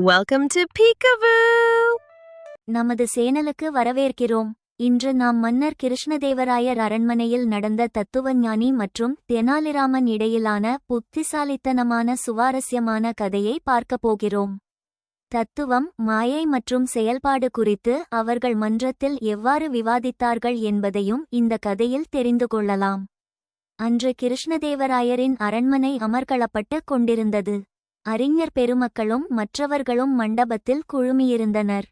Welcome to Peekaboo! நமது சேனலுக்கு வரவேற்கிறோம். இன்று நாம் மன்னர் கிருஷ்ணதேவராயர் அரண்மனையில் நடந்த தத்துவஞானி மற்றும் தெனாலிராமன் இடையிலான புத்திசாலித்தனமான சுவாரஸ்யமான கதையை பார்க்கப் போகிறோம். தத்துவம், மாயை மற்றும் செயல்பாடு குறித்து அவர்கள் மன்றத்தில் எவ்வாறு விவாதித்தார்கள் என்பதையும் இந்த கதையில் தெரிந்து கொள்ளலாம். அன்று கிருஷ்ணதேவராயரின் அரண்மனை அமர்க்களப்பட்டு கொண்டிருந்தது. அறிஞர் பெருமக்களும் மற்றவர்களும் மண்டபத்தில் குழுமியிருந்தனர்.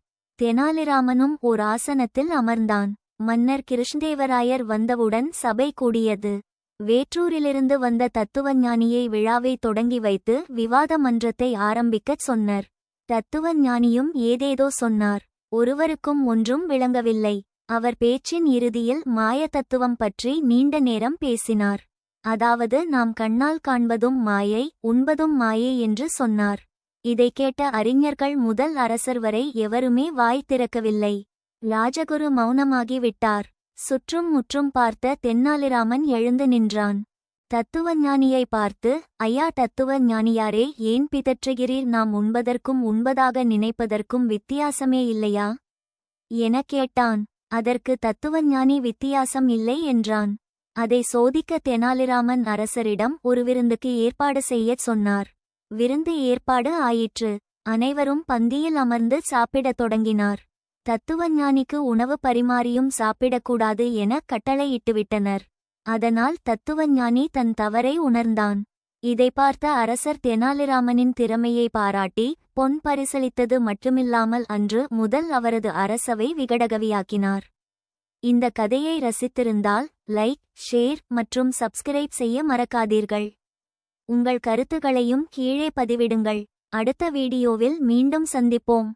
தெனாலிராமனும் ஓர் ஆசனத்தில் அமர்ந்தான். மன்னர் கிருஷ்ணதேவராயர் வந்தவுடன் சபை கூடியது. வேற்றூரிலிருந்து வந்த தத்துவஞானியை விழாவை தொடங்கி வைத்து விவாத மன்றத்தை ஆரம்பிக்கச் சொன்னார். தத்துவஞானியும் ஏதேதோ சொன்னார். ஒருவருக்கும் ஒன்றும் விளங்கவில்லை. அவர் பேச்சின் இறுதியில் மாய தத்துவம் பற்றி நீண்ட நேரம் பேசினார். அதாவது நாம் கண்ணால் காண்பதும் மாயை, உண்பதும் மாயை என்று சொன்னார். இதை கேட்ட அறிஞர்கள் முதல் அரசர் வரை எவருமே வாய் திறக்கவில்லை. ராஜகுரு மௌனமாகி விட்டார். சுற்றும் முற்றும் பார்த்த தென்னாலிராமன் எழுந்து நின்றான். தத்துவஞானியை பார்த்து, ஐயா தத்துவஞானியாரே, ஏன் பிதற்றுகிறீர்? நாம் உண்பதற்கும் உண்பதாக நினைப்பதற்கும் வித்தியாசமே இல்லையா எனக் கேட்டான். அதற்கு தத்துவஞானி வித்தியாசம் இல்லை என்றான். அதை சோதிக்க தெனாலிராமன் அரசரிடம் ஒரு விருந்துக்கு ஏற்பாடு செய்யச் சொன்னார். விருந்து ஏற்பாடு ஆயிற்று. அனைவரும் பந்தியில் அமர்ந்து சாப்பிடத் தொடங்கினார். தத்துவஞானிக்கு உணவு பரிமாறியும் சாப்பிடக்கூடாது என கட்டளையிட்டுவிட்டனர். அதனால் தத்துவஞானி தன் தவறை உணர்ந்தான். இதை பார்த்த அரசர் தெனாலிராமனின் திறமையை பாராட்டி பொன் பரிசளித்தது மட்டுமில்லாமல் அன்று முதல் அவரது அரசவை விகடகவியாக்கினார். இந்த கதையை ரசித்திருந்தால் லைக், ஷேர் மற்றும் சப்ஸ்கிரைப் செய்ய மறக்காதீர்கள். உங்கள் கருத்துகளையும் கீழே பதிவிடுங்கள். அடுத்த வீடியோவில் மீண்டும் சந்திப்போம்.